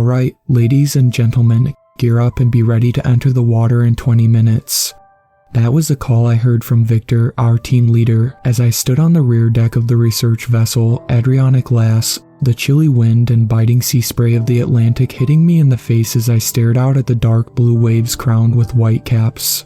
Alright, ladies and gentlemen, gear up and be ready to enter the water in 20 minutes. That was the call I heard from Victor, our team leader, as I stood on the rear deck of the research vessel Adriana Glass, the chilly wind and biting sea spray of the Atlantic hitting me in the face as I stared out at the dark blue waves crowned with white caps.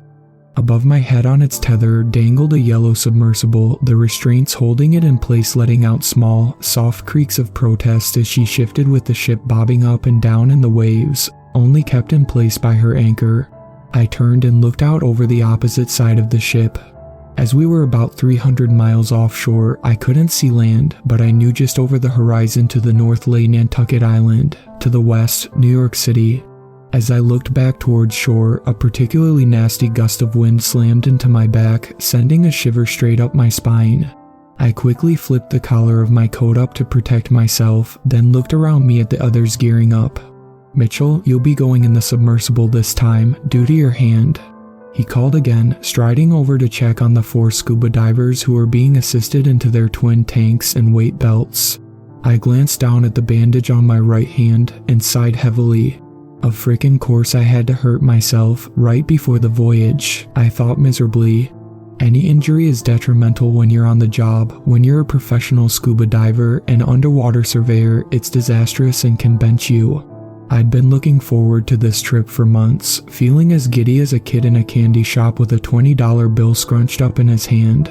Above my head on its tether dangled a yellow submersible, the restraints holding it in place letting out small, soft creaks of protest as she shifted with the ship bobbing up and down in the waves, only kept in place by her anchor. I turned and looked out over the opposite side of the ship. As we were about 300 miles offshore, I couldn't see land, but I knew just over the horizon to the north lay Nantucket Island, to the west, New York City. As I looked back towards shore, a particularly nasty gust of wind slammed into my back, sending a shiver straight up my spine. I quickly flipped the collar of my coat up to protect myself, then looked around me at the others gearing up. "Mitchell, you'll be going in the submersible this time, due to your hand," he called again, striding over to check on the 4 scuba divers who were being assisted into their twin tanks and weight belts. I glanced down at the bandage on my right hand and sighed heavily. Of frickin' course I had to hurt myself right before the voyage, I thought miserably. Any injury is detrimental when you're on the job. When you're a professional scuba diver and underwater surveyor, it's disastrous and can bench you. I'd been looking forward to this trip for months, feeling as giddy as a kid in a candy shop with a $20 bill scrunched up in his hand.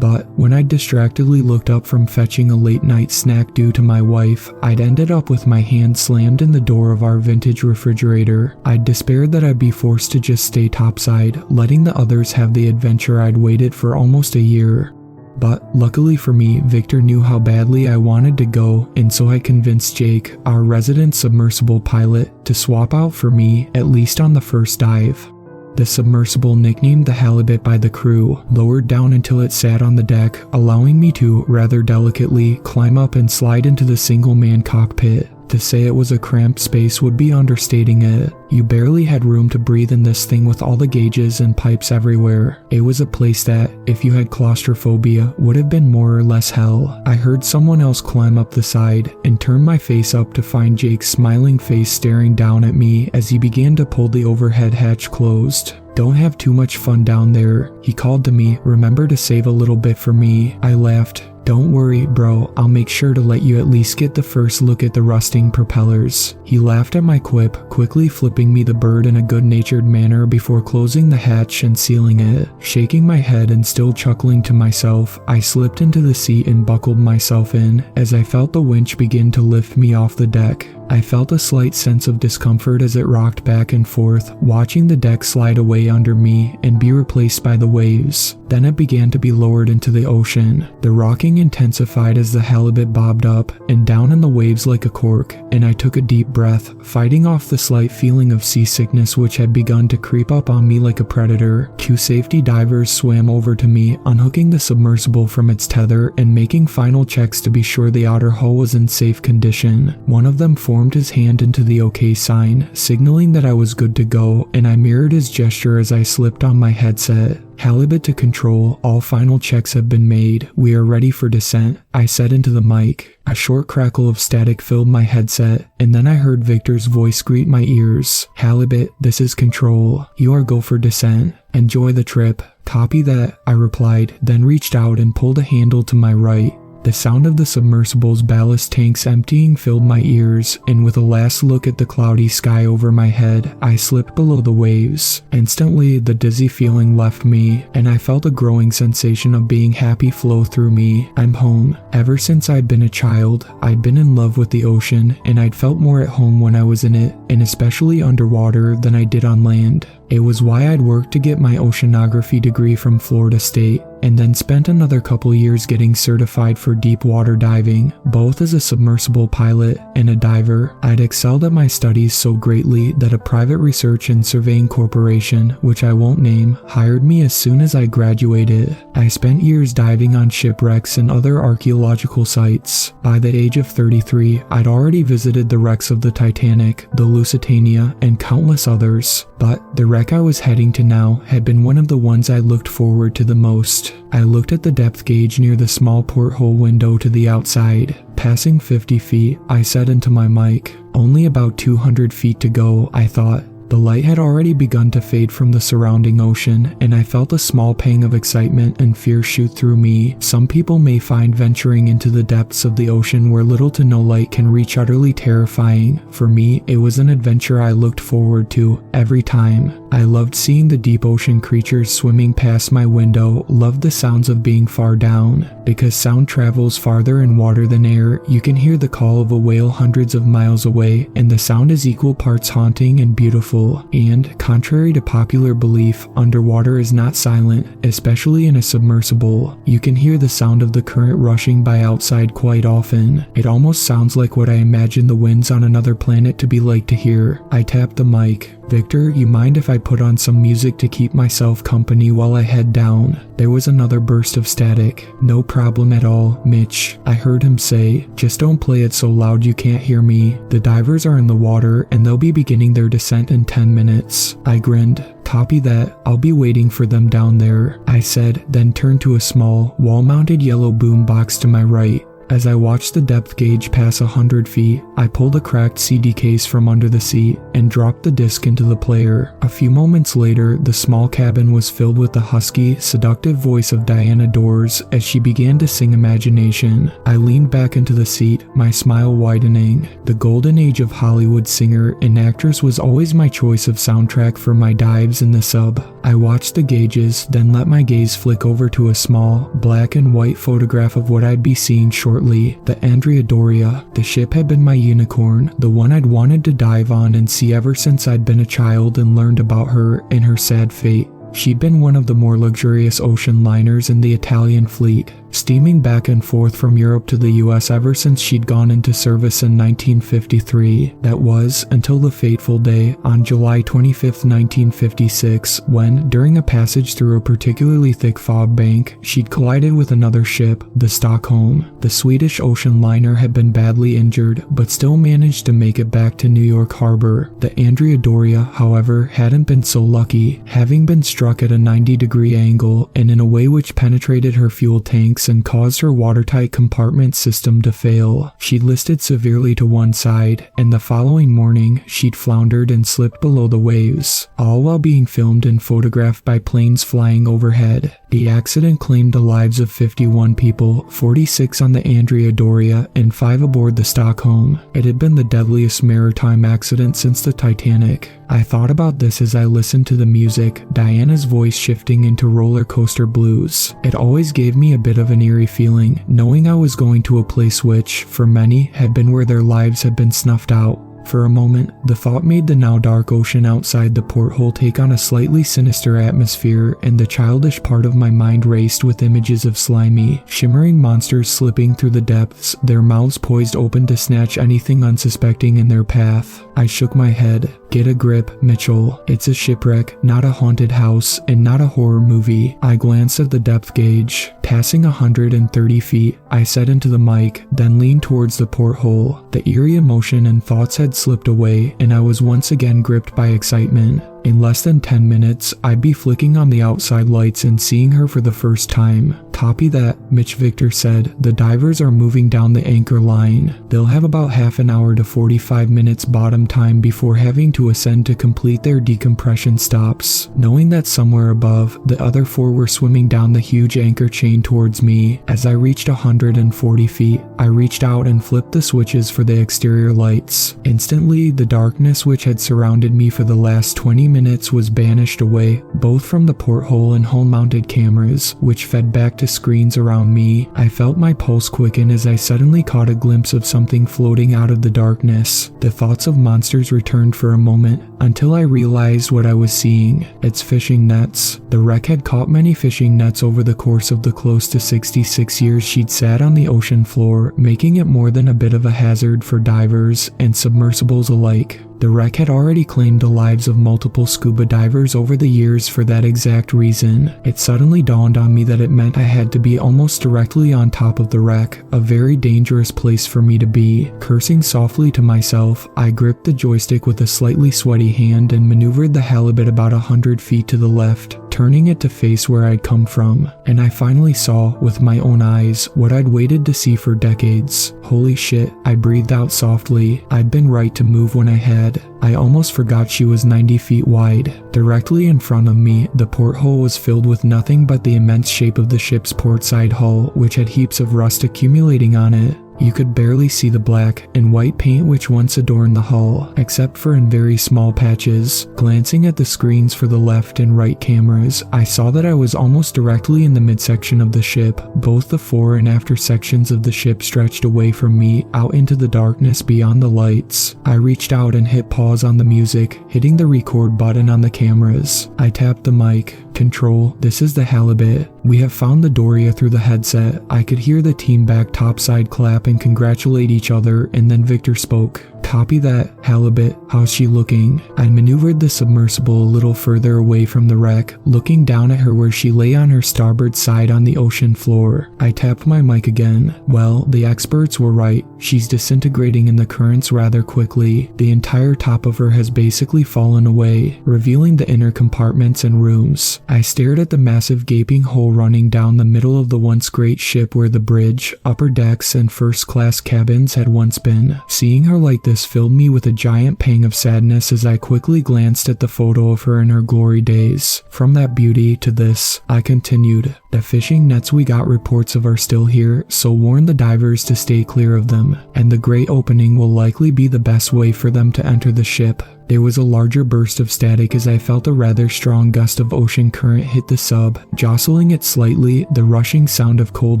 But when I distractedly looked up from fetching a late-night snack due to my wife, I'd ended up with my hand slammed in the door of our vintage refrigerator. I'd despaired that I'd be forced to just stay topside, letting the others have the adventure I'd waited for almost a year. But luckily for me, Victor knew how badly I wanted to go, and so I convinced Jake, our resident submersible pilot, to swap out for me, at least on the first dive. The submersible, nicknamed the Halibut by the crew, lowered down until it sat on the deck, allowing me to, rather delicately, climb up and slide into the single-man cockpit. To say it was a cramped space would be understating it. You barely had room to breathe in this thing with all the gauges and pipes everywhere. It was a place that, if you had claustrophobia, would have been more or less hell. I heard someone else climb up the side and turned my face up to find Jake's smiling face staring down at me as he began to pull the overhead hatch closed. "Don't have too much fun down there," he called to me. "Remember to save a little bit for me." I laughed. "Don't worry, bro, I'll make sure to let you at least get the first look at the rusting propellers." He laughed at my quip, quickly flipping me the bird in a good-natured manner before closing the hatch and sealing it. Shaking my head and still chuckling to myself, I slipped into the seat and buckled myself in as I felt the winch begin to lift me off the deck. I felt a slight sense of discomfort as it rocked back and forth, watching the deck slide away under me and be replaced by the waves. Then it began to be lowered into the ocean. The rocking intensified as the halibut bobbed up and down in the waves like a cork, and I took a deep breath, fighting off the slight feeling of seasickness which had begun to creep up on me like a predator. 2 safety divers swam over to me, unhooking the submersible from its tether and making final checks to be sure the outer hull was in safe condition. One of them formed his hand into the OK sign, signaling that I was good to go, and I mirrored his gesture as I slipped on my headset. "Halibut to control, all final checks have been made. We are ready for descent," I said into the mic. A short crackle of static filled my headset, and then I heard Victor's voice greet my ears. "Halibut, this is control. You are go for descent. Enjoy the trip." "Copy that," I replied, then reached out and pulled a handle to my right. The sound of the submersible's ballast tanks emptying filled my ears, and with a last look at the cloudy sky over my head, I slipped below the waves. Instantly, the dizzy feeling left me, and I felt a growing sensation of being happy flow through me. I'm home. Ever since I'd been a child, I'd been in love with the ocean, and I'd felt more at home when I was in it, and especially underwater, than I did on land. It was why I'd worked to get my oceanography degree from Florida State, and then spent another couple years getting certified for deep water diving, both as a submersible pilot and a diver. I'd excelled at my studies so greatly that a private research and surveying corporation, which I won't name, hired me as soon as I graduated. I spent years diving on shipwrecks and other archaeological sites. By the age of 33, I'd already visited the wrecks of the Titanic, the Lusitania, and countless others. But the wreck I was heading to now had been one of the ones I looked forward to the most. fast. I looked at the depth gauge near the small porthole window to the outside. Passing 50 feet, I said into my mic. Only about 200 feet to go, I thought. The light had already begun to fade from the surrounding ocean, and I felt a small pang of excitement and fear shoot through me. Some people may find venturing into the depths of the ocean where little to no light can reach utterly terrifying. For me, it was an adventure I looked forward to every time. I loved seeing the deep ocean creatures swimming past my window, loved the sounds of being far down. Because sound travels farther in water than air, you can hear the call of a whale hundreds of miles away, and the sound is equal parts haunting and beautiful. And, contrary to popular belief, underwater is not silent, especially in a submersible. You can hear the sound of the current rushing by outside quite often. It almost sounds like what I imagine the winds on another planet to be like to hear. I tapped the mic. Victor, you mind if I put on some music to keep myself company while I head down? There was another burst of static. No problem at all, Mitch, I heard him say. Just don't play it so loud you can't hear me. The divers are in the water and they'll be beginning their descent in 10 minutes. I grinned. Copy that, I'll be waiting for them down there, I said, then turned to a small, wall-mounted yellow boom box to my right. As I watched the depth gauge pass 100 feet, I pulled a cracked CD case from under the seat and dropped the disc into the player. A few moments later, the small cabin was filled with the husky, seductive voice of Diana Dors as she began to sing Imagination. I leaned back into the seat, my smile widening. The golden age of Hollywood singer and actress was always my choice of soundtrack for my dives in the sub. I watched the gauges, then let my gaze flick over to a small, black and white photograph of what I'd be seeing shortly. The Andrea Doria. The ship had been my unicorn, the one I'd wanted to dive on and see ever since I'd been a child and learned about her and her sad fate. She'd been one of the more luxurious ocean liners in the Italian fleet, steaming back and forth from Europe to the US ever since she'd gone into service in 1953. That was, until the fateful day, on July 25, 1956, when, during a passage through a particularly thick fog bank, she'd collided with another ship, the Stockholm. The Swedish ocean liner had been badly injured, but still managed to make it back to New York Harbor. The Andrea Doria, however, hadn't been so lucky, having been struck at a 90-degree angle and in a way which penetrated her fuel tanks and caused her watertight compartment system to fail. She'd listed severely to one side, and the following morning, she'd floundered and slipped below the waves, all while being filmed and photographed by planes flying overhead. The accident claimed the lives of 51 people, 46 on the Andrea Doria and 5 aboard the Stockholm. It had been the deadliest maritime accident since the Titanic. I thought about this as I listened to the music, Diana's voice shifting into roller coaster blues. It always gave me a bit of an eerie feeling, knowing I was going to a place which, for many, had been where their lives had been snuffed out. For a moment, the thought made the now dark ocean outside the porthole take on a slightly sinister atmosphere, and the childish part of my mind raced with images of slimy, shimmering monsters slipping through the depths, their mouths poised open to snatch anything unsuspecting in their path. I shook my head. Get a grip, Mitchell. It's a shipwreck, not a haunted house, and not a horror movie. I glanced at the depth gauge. Passing 130 feet, I said into the mic, then leaned towards the porthole. The eerie emotion and thoughts had slipped away, and I was once again gripped by excitement. In less than 10 minutes, I'd be flicking on the outside lights and seeing her for the first time. Copy that, Mitch Victor said. The divers are moving down the anchor line. They'll have about half an hour to 45 minutes bottom time before having to ascend to complete their decompression stops. Knowing that somewhere above, the other 4 were swimming down the huge anchor chain towards me, as I reached 140 feet, I reached out and flipped the switches for the exterior lights. Instantly, the darkness which had surrounded me for the last 20 minutes was banished away, both from the porthole and hull-mounted cameras, which fed back to screens around me. I felt my pulse quicken as I suddenly caught a glimpse of something floating out of the darkness. The thoughts of monsters returned for a moment, until I realized what I was seeing. It's fishing nets. The wreck had caught many fishing nets over the course of the close to 66 years she'd sat on the ocean floor, making it more than a bit of a hazard for divers and submersibles alike. The wreck had already claimed the lives of multiple scuba divers over the years for that exact reason. It suddenly dawned on me that it meant I had to be almost directly on top of the wreck, a very dangerous place for me to be. Cursing softly to myself, I gripped the joystick with a slightly sweaty hand and maneuvered the halibut about 100 feet to the left, turning it to face where I'd come from, and I finally saw, with my own eyes, what I'd waited to see for decades. Holy shit, I breathed out softly. I'd been right to move when I had. I almost forgot she was 90 feet wide. Directly in front of me, the porthole was filled with nothing but the immense shape of the ship's portside hull, which had heaps of rust accumulating on it. You could barely see the black and white paint which once adorned the hull, except for in very small patches. Glancing at the screens for the left and right cameras, I saw that I was almost directly in the midsection of the ship. Both the fore and after sections of the ship stretched away from me, out into the darkness beyond the lights. I reached out and hit pause on the music, hitting the record button on the cameras. I tapped the mic. Control, this is the halibut. We have found the Doria through the headset. I could hear the team back topside clap and congratulate each other, and then Victor spoke. Copy that, halibut. How's she looking? I maneuvered the submersible a little further away from the wreck, looking down at her where she lay on her starboard side on the ocean floor. I tapped my mic again. Well, the experts were right. She's disintegrating in the currents rather quickly. The entire top of her has basically fallen away, revealing the inner compartments and rooms. I stared at the massive gaping hole running down the middle of the once great ship where the bridge, upper decks, and first-class cabins had once been. Seeing her like this filled me with a giant pang of sadness as I quickly glanced at the photo of her in her glory days. From that beauty to this, I continued. The fishing nets we got reports of are still here, so warn the divers to stay clear of them, and the great opening will likely be the best way for them to enter the ship. There was a larger burst of static as I felt a rather strong gust of ocean current hit the sub, jostling it slightly, the rushing sound of cold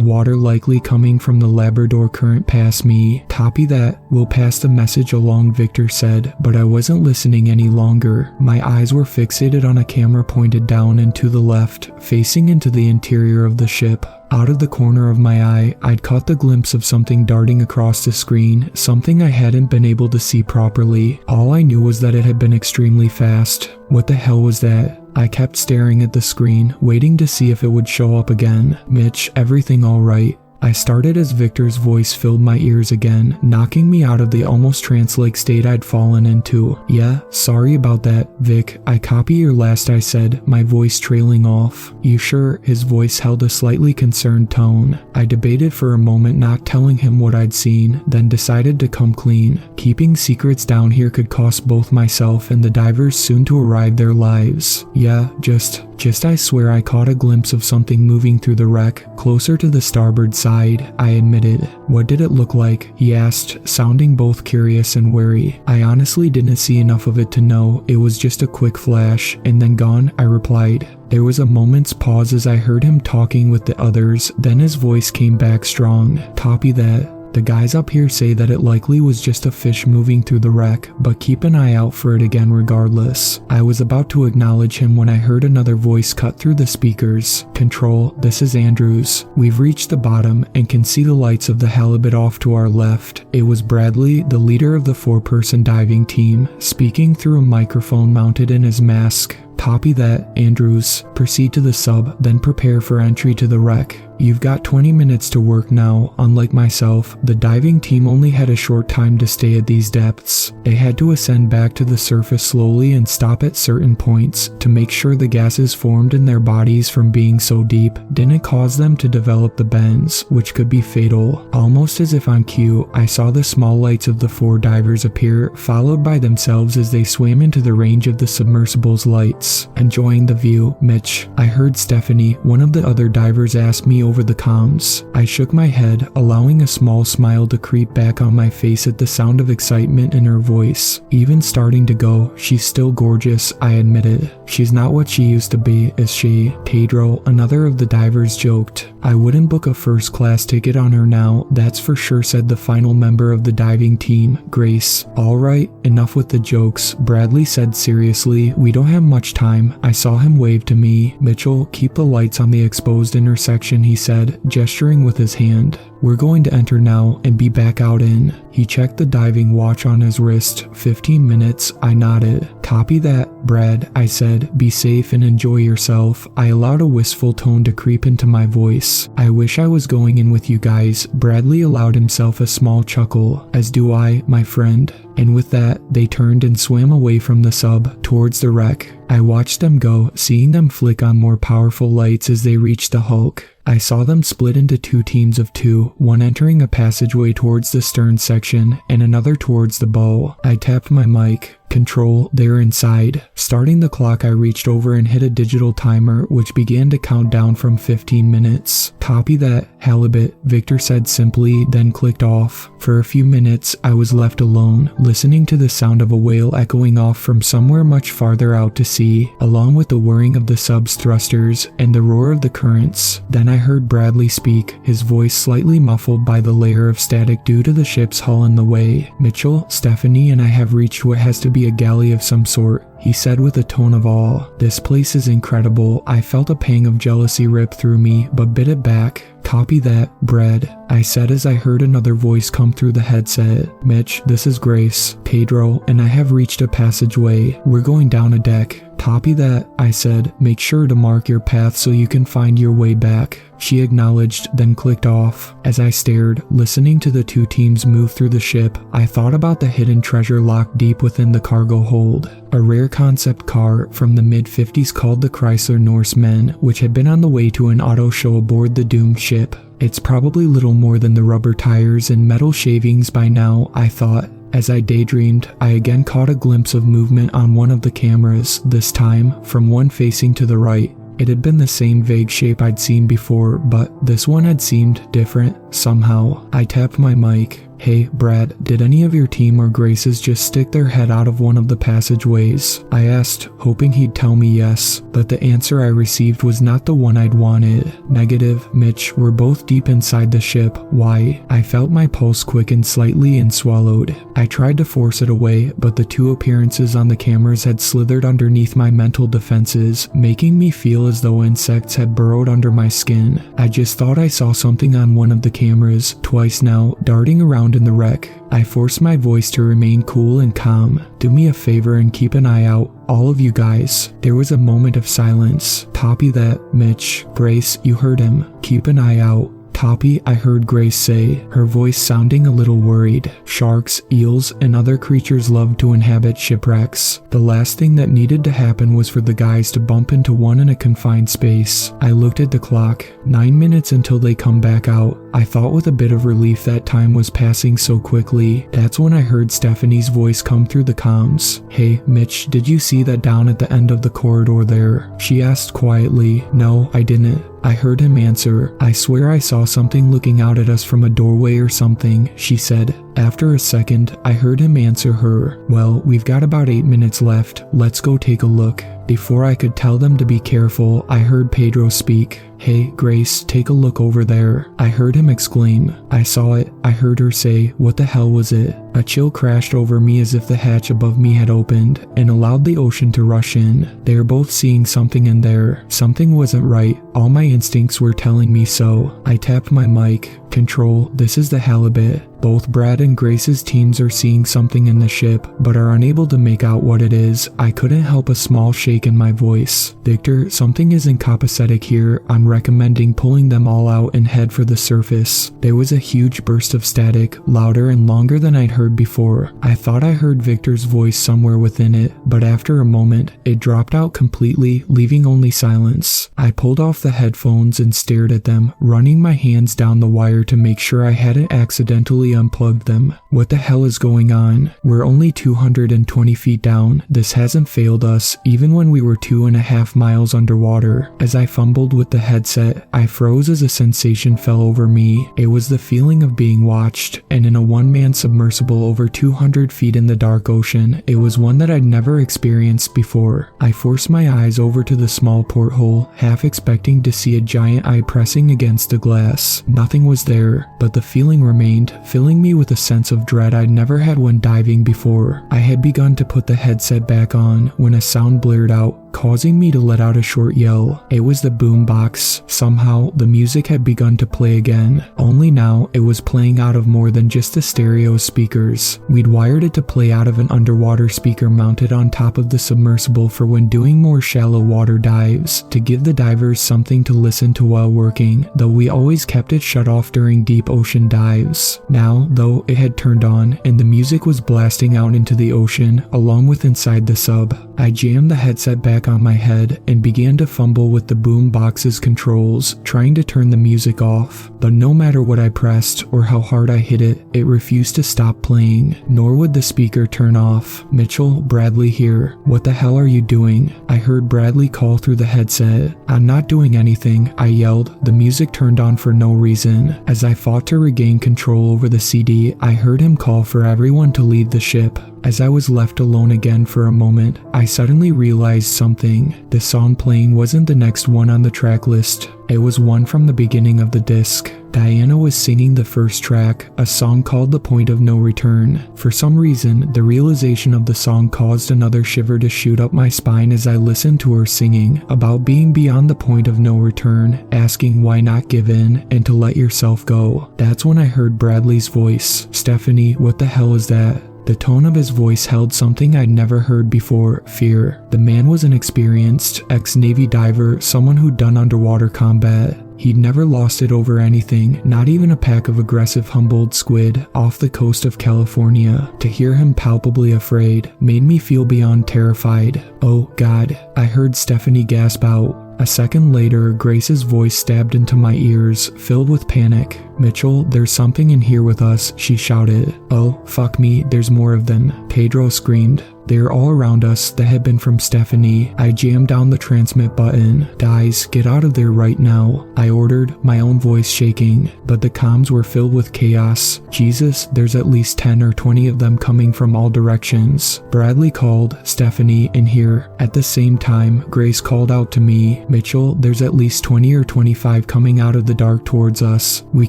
water likely coming from the Labrador current past me. Copy that, we'll pass the message along, Victor said, but I wasn't listening any longer. My eyes were fixated on a camera pointed down and to the left, facing into the interior of the ship. Out of the corner of my eye, I'd caught the glimpse of something darting across the screen, something I hadn't been able to see properly. All I knew was that it had been extremely fast. What the hell was that? I kept staring at the screen, waiting to see if it would show up again. Mitch, everything all right? I started as Victor's voice filled my ears again, knocking me out of the almost trance-like state I'd fallen into. Yeah, sorry about that, Vic. I copy your last, I said, my voice trailing off. You sure? His voice held a slightly concerned tone. I debated for a moment not telling him what I'd seen, then decided to come clean. Keeping secrets down here could cost both myself and the divers soon to arrive their lives. Yeah, just I swear I caught a glimpse of something moving through the wreck, closer to the starboard side, I admitted. What did it look like? He asked, sounding both curious and wary. I honestly didn't see enough of it to know. It was just a quick flash, and then gone, I replied. There was a moment's pause as I heard him talking with the others, then his voice came back strong. Copy that. The guys up here say that it likely was just a fish moving through the wreck, but keep an eye out for it again regardless. I was about to acknowledge him when I heard another voice cut through the speakers. Control, this is Andrews. We've reached the bottom and can see the lights of the halibut off to our left. It was Bradley, the leader of the 4-person diving team, speaking through a microphone mounted in his mask. Copy that, Andrews. Proceed to the sub, then prepare for entry to the wreck. You've got 20 minutes to work now. Unlike myself, the diving team only had a short time to stay at these depths. They had to ascend back to the surface slowly and stop at certain points to make sure the gases formed in their bodies from being so deep didn't cause them to develop the bends, which could be fatal. Almost as if on cue, I saw the small lights of the 4 divers appear, followed by themselves as they swam into the range of the submersible's lights. Enjoying the view, Mitch, I heard Stephanie, one of the other divers, ask me over the comms. I shook my head, allowing a small smile to creep back on my face at the sound of excitement in her voice. Even starting to go, she's still gorgeous, I admitted. She's not what she used to be, is she? Pedro, another of the divers, joked. I wouldn't book a first-class ticket on her now, that's for sure, said the final member of the diving team, Grace. Alright, enough with the jokes, Bradley said seriously. We don't have much time. I saw him wave to me. Mitchell, keep the lights on the exposed intersection, he said, gesturing with his hand. We're going to enter now and be back out in. He checked the diving watch on his wrist. 15 minutes, I nodded. Copy that, Brad, I said. Be safe and enjoy yourself. I allowed a wistful tone to creep into my voice. I wish I was going in with you guys. Bradley allowed himself a small chuckle. As do I, my friend. And with that, they turned and swam away from the sub, towards the wreck. I watched them go, seeing them flick on more powerful lights as they reached the hulk. I saw them split into 2 teams of 2, one entering a passageway towards the stern section and another towards the bow. I tapped my mic. Control, they're inside. Starting the clock, I reached over and hit a digital timer which began to count down from 15 minutes. Copy that, halibut, Victor said simply, then clicked off. For a few minutes, I was left alone, listening to the sound of a whale echoing off from somewhere much farther out to sea, along with the whirring of the sub's thrusters and the roar of the currents. Then I heard Bradley speak, his voice slightly muffled by the layer of static due to the ship's hull in the way. Mitchell, Stephanie, and I have reached what has to be a galley of some sort, he said with a tone of awe. This place is incredible. I felt a pang of jealousy rip through me, but bit it back. Copy that, Brad, I said as I heard another voice come through the headset. Mitch, this is Grace, Pedro, and I have reached a passageway. We're going down a deck. Copy that, I said. Make sure to mark your path so you can find your way back. She acknowledged, then clicked off. As I stared, listening to the 2 teams move through the ship, I thought about the hidden treasure locked deep within the cargo hold. A rare concept car from the mid-50s called the Chrysler Norseman, which had been on the way to an auto show aboard the doomed ship. It's probably little more than the rubber tires and metal shavings by now, I thought. As I daydreamed, I again caught a glimpse of movement on one of the cameras, this time from one facing to the right. It had been the same vague shape I'd seen before, but this one had seemed different, somehow. I tapped my mic. Hey, Brad, did any of your team or Grace's just stick their head out of one of the passageways? I asked, hoping he'd tell me yes, but the answer I received was not the one I'd wanted. Negative, Mitch, we're both deep inside the ship. Why? I felt my pulse quicken slightly and swallowed. I tried to force it away, but the 2 appearances on the cameras had slithered underneath my mental defenses, making me feel as though insects had burrowed under my skin. I just thought I saw something on one of the cameras, twice now, darting around in the wreck. I forced my voice to remain cool and calm. Do me a favor and keep an eye out, all of you guys. There was a moment of silence. Copy that, Mitch. Grace, you heard him. Keep an eye out. Copy, I heard Grace say, her voice sounding a little worried. Sharks, eels, and other creatures love to inhabit shipwrecks. The last thing that needed to happen was for the guys to bump into one in a confined space. I looked at the clock. 9 minutes until they come back out. I thought with a bit of relief that time was passing so quickly. That's when I heard Stephanie's voice come through the comms. Hey, Mitch, did you see that down at the end of the corridor there? She asked quietly. No, I didn't. I heard him answer. I swear I saw something looking out at us from a doorway or something, she said. After a second, I heard him answer her. Well, we've got about 8 minutes left. Let's go take a look. Before I could tell them to be careful, I heard Pedro speak. Hey, Grace, take a look over there. I heard him exclaim. I saw it. I heard her say, what the hell was it? A chill crashed over me as if the hatch above me had opened and allowed the ocean to rush in. They were both seeing something in there. Something wasn't right. All my instincts were telling me so. I tapped my mic. Control, this is the halibut. Both Brad and Grace's teams are seeing something in the ship, but are unable to make out what it is. I couldn't help a small shake in my voice. Victor, something isn't copacetic here. I'm recommending pulling them all out and head for the surface. There was a huge burst of static, louder and longer than I'd heard before. I thought I heard Victor's voice somewhere within it, but after a moment, it dropped out completely, leaving only silence. I pulled off the headphones and stared at them, running my hands down the wire to make sure I hadn't accidentally unplugged them. What the hell is going on? We're only 220 feet down. This hasn't failed us, even when we were 2.5 miles underwater. As I fumbled with the headset, I froze as a sensation fell over me. It was the feeling of being watched, and in a one-man submersible over 200 feet in the dark ocean, it was one that I'd never experienced before. I forced my eyes over to the small porthole, half expecting to see a giant eye pressing against the glass. Nothing was there, but the feeling remained, filling me with a sense of dread I'd never had when diving before. I had begun to put the headset back on when a sound blared out. causing me to let out a short yell. It was the boombox. Somehow, the music had begun to play again, only now it was playing out of more than just the stereo speakers. We'd wired it to play out of an underwater speaker mounted on top of the submersible for when doing more shallow water dives, to give the divers something to listen to while working, though we always kept it shut off during deep ocean dives. Now, though, it had turned on, and the music was blasting out into the ocean, along with inside the sub. I jammed the headset back on my head and began to fumble with the boom box's controls, trying to turn the music off. But no matter what I pressed or how hard I hit it, it refused to stop playing, nor would the speaker turn off. "Mitchell, Bradley here. What the hell are you doing?" I heard Bradley call through the headset. "I'm not doing anything," I yelled. The music turned on for no reason. As I fought to regain control over the CD, I heard him call for everyone to leave the ship. As I was left alone again for a moment, I suddenly realized something. The song playing wasn't the next one on the track list. It was one from the beginning of the disc. Diana was singing the first track, a song called The Point of No Return. For some reason, the realization of the song caused another shiver to shoot up my spine as I listened to her singing about being beyond the point of no return, asking why not give in and to let yourself go. That's when I heard Bradley's voice. "Stephanie, what the hell is that?" The tone of his voice held something I'd never heard before: fear. The man was an experienced ex-Navy diver, someone who'd done underwater combat. He'd never lost it over anything, not even a pack of aggressive humboldt squid off the coast of California. To hear him palpably afraid made me feel beyond terrified. "Oh God," I heard Stephanie gasp out. A second later, Grace's voice stabbed into my ears, filled with panic. "Mitchell, there's something in here with us," she shouted. "Oh, fuck me, there's more of them," Pedro screamed. They're all around us. That had been from Stephanie. I jammed down the transmit button. "Guys, get out of there right now," I ordered, my own voice shaking. But the comms were filled with chaos. "Jesus, there's at least 10 or 20 of them coming from all directions." Bradley called, "Stephanie, in here." At the same time, Grace called out to me, "Mitchell, there's at least 20 or 25 coming out of the dark towards us. We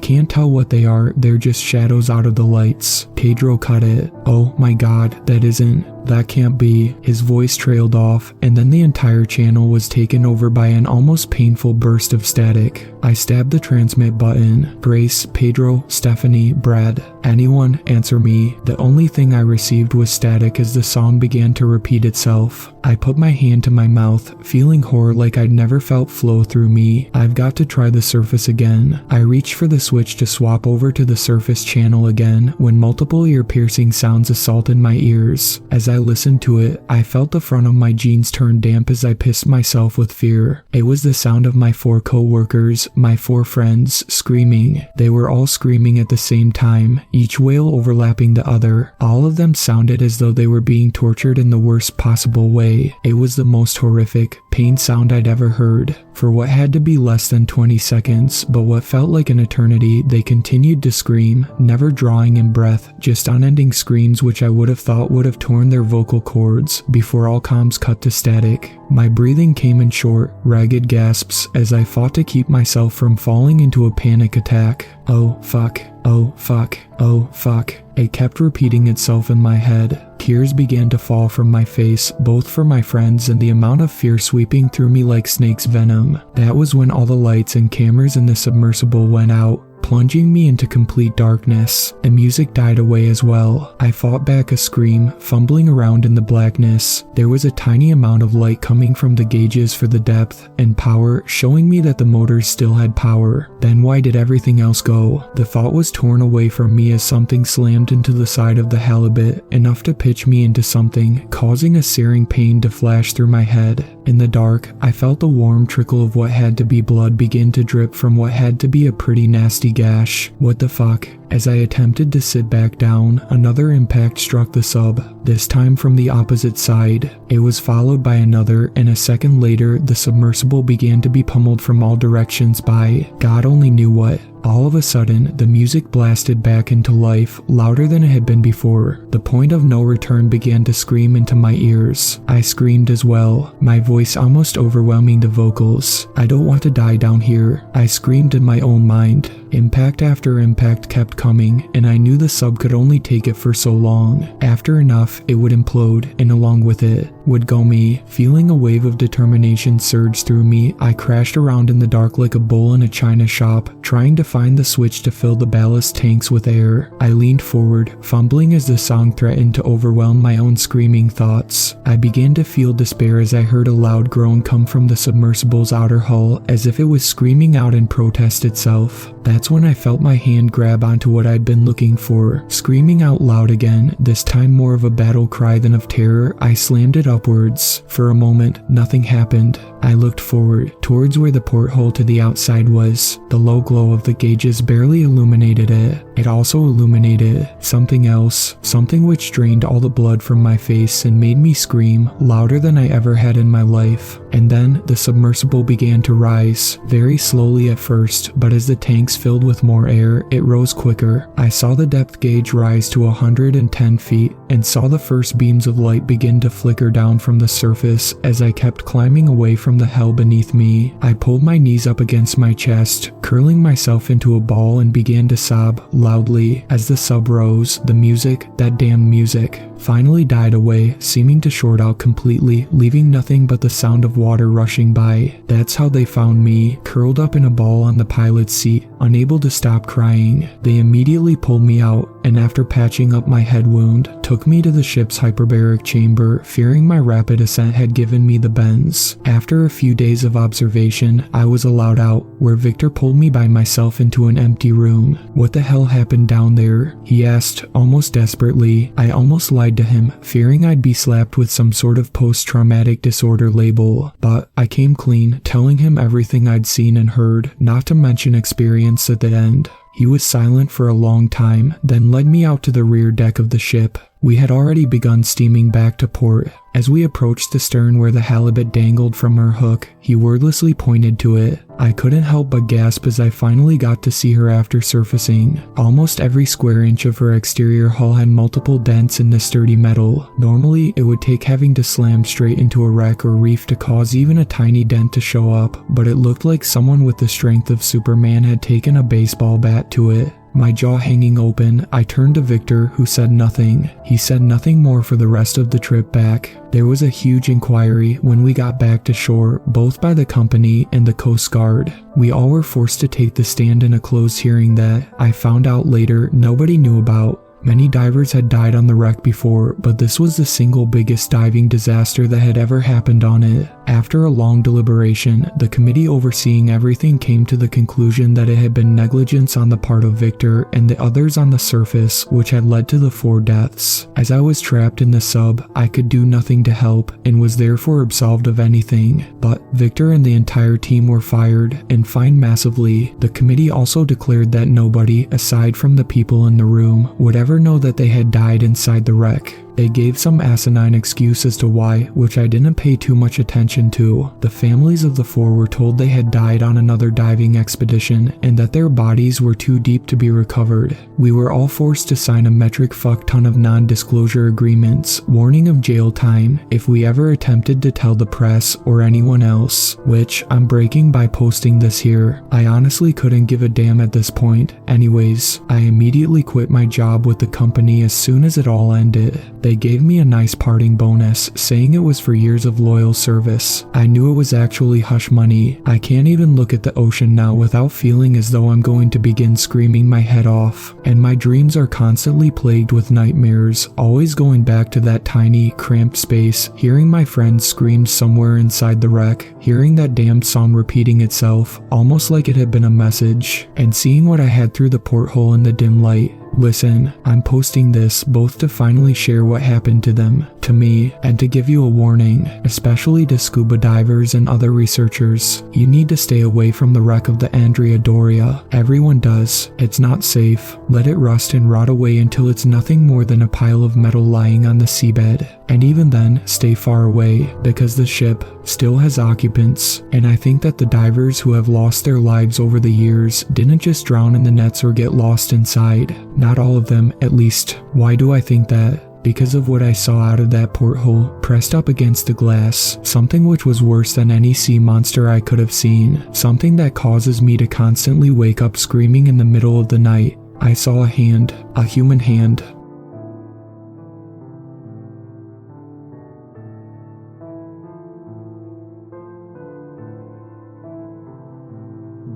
can't tell what they are, they're just shadows out of the lights." Pedro cut it. "Oh my God, that can't be." His voice trailed off, and then the entire channel was taken over by an almost painful burst of static. I stabbed the transmit button. "Grace, Pedro, Stephanie, Brad. Anyone, answer me." The only thing I received was static as the song began to repeat itself. I put my hand to my mouth, feeling horror like I'd never felt flow through me. "I've got to try the surface again." I reached for the switch to swap over to the surface channel again when multiple ear-piercing sounds assaulted my ears. As I listened to it, I felt the front of my jeans turn damp as I pissed myself with fear. It was the sound of my 4 co-workers, my 4 friends, screaming. They were all screaming at the same time, each wail overlapping the other. All of them sounded as though they were being tortured in the worst possible way. It was the most horrific pain sound I'd ever heard. For what had to be less than 20 seconds, but what felt like an eternity, they continued to scream, never drawing in breath, just unending screams which I would have thought would have torn their vocal cords before all comms cut to static. My breathing came in short, ragged gasps as I fought to keep myself from falling into a panic attack. "Oh fuck, oh fuck, oh fuck." It kept repeating itself in my head. Tears began to fall from my face, both for my friends and the amount of fear sweeping through me like snake's venom. That was when all the lights and cameras in the submersible went out, plunging me into complete darkness. The music died away as well. I fought back a scream, fumbling around in the blackness. There was a tiny amount of light coming from the gauges for the depth and power, showing me that the motors still had power. Then why did everything else go? The thought was torn away from me as something slammed into the side of the halibut, enough to pitch me into something, causing a searing pain to flash through my head. In the dark, I felt a warm trickle of what had to be blood begin to drip from what had to be a pretty nasty gash. What the fuck? As I attempted to sit back down, another impact struck the sub, this time from the opposite side. It was followed by another, and a second later, the submersible began to be pummeled from all directions by God only knew what. All of a sudden, the music blasted back into life, louder than it had been before. The point of no return began to scream into my ears. I screamed as well, my voice almost overwhelming the vocals. "I don't want to die down here," I screamed in my own mind. Impact after impact kept coming, and I knew the sub could only take it for so long. After enough, it would implode, and along with it would go me. Feeling a wave of determination surge through me, I crashed around in the dark like a bull in a china shop, trying to find the switch to fill the ballast tanks with air. I leaned forward, fumbling as the song threatened to overwhelm my own screaming thoughts. I began to feel despair as I heard a loud groan come from the submersible's outer hull, as if it was screaming out in protest itself. That's when I felt my hand grab onto what I'd been looking for. Screaming out loud again, this time more of a battle cry than of terror, I slammed it upwards. For a moment, nothing happened. I looked forward, towards where the porthole to the outside was. The low glow of the gauges barely illuminated it. It also illuminated something else, something which drained all the blood from my face and made me scream louder than I ever had in my life. And then the submersible began to rise, very slowly at first, but as the tanks filled with more air, it rose quicker. I saw the depth gauge rise to 110 feet and saw the first beams of light begin to flicker down from the surface as I kept climbing away from the hell beneath me. I pulled my knees up against my chest, curling myself into a ball, and began to sob loudly. As the sub rose, the music, that damn music, finally died away, seeming to short out completely, leaving nothing but the sound of water rushing by. That's how they found me, curled up in a ball on the pilot's seat, unable to stop crying. They immediately pulled me out, and after patching up my head wound, took me to the ship's hyperbaric chamber, fearing my rapid ascent had given me the bends. After a few days of observation, I was allowed out, where Victor pulled me by myself into an empty room. What the hell happened down there? He asked, almost desperately. I almost lied to him, fearing I'd be slapped with some sort of post-traumatic disorder label, but I came clean, telling him everything I'd seen and heard, not to mention experience at the end. He was silent for a long time, then led me out to the rear deck of the ship. We had already begun steaming back to port. As we approached the stern where the halibut dangled from her hook, he wordlessly pointed to it. I couldn't help but gasp as I finally got to see her after surfacing. Almost every square inch of her exterior hull had multiple dents in the sturdy metal. Normally, it would take having to slam straight into a wreck or reef to cause even a tiny dent to show up, but it looked like someone with the strength of Superman had taken a baseball bat to it. My jaw hanging open, I turned to Victor, who said nothing. He said nothing more for the rest of the trip back. There was a huge inquiry when we got back to shore, both by the company and the Coast Guard. We all were forced to take the stand in a closed hearing that, I found out later, nobody knew about. Many divers had died on the wreck before, but this was the single biggest diving disaster that had ever happened on it. After a long deliberation, the committee overseeing everything came to the conclusion that it had been negligence on the part of Victor and the others on the surface which had led to the 4 deaths. As I was trapped in the sub, I could do nothing to help and was therefore absolved of anything. But Victor and the entire team were fired and fined massively. The committee also declared that nobody, aside from the people in the room, would ever know that they had died inside the wreck. They gave some asinine excuse as to why, which I didn't pay too much attention to. The families of the 4 were told they had died on another diving expedition and that their bodies were too deep to be recovered. We were all forced to sign a metric fuck ton of non-disclosure agreements, warning of jail time if we ever attempted to tell the press or anyone else, which I'm breaking by posting this here. I honestly couldn't give a damn at this point. Anyways, I immediately quit my job with the company as soon as it all ended. They gave me a nice parting bonus, saying it was for years of loyal service. I knew it was actually hush money. I can't even look at the ocean now without feeling as though I'm going to begin screaming my head off. And my dreams are constantly plagued with nightmares, always going back to that tiny, cramped space, hearing my friends scream somewhere inside the wreck, hearing that damned song repeating itself, almost like it had been a message, and seeing what I had through the porthole in the dim light. Listen, I'm posting this both to finally share what happened to them, to me, and to give you a warning, especially to scuba divers and other researchers. You need to stay away from the wreck of the Andrea Doria. Everyone does. It's not safe. Let it rust and rot away until it's nothing more than a pile of metal lying on the seabed. And even then, stay far away, because the ship still has occupants, and I think that the divers who have lost their lives over the years didn't just drown in the nets or get lost inside. Not all of them, at least. Why do I think that? because of what I saw out of that porthole, pressed up against the glass, something which was worse than any sea monster I could have seen, something that causes me to constantly wake up screaming in the middle of the night. I saw a hand, a human hand.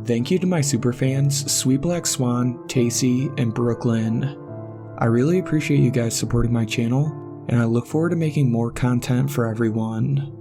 Thank you to my superfans, Sweet Black Swan, Tacey, and Brooklyn. I really appreciate you guys supporting my channel, and I look forward to making more content for everyone.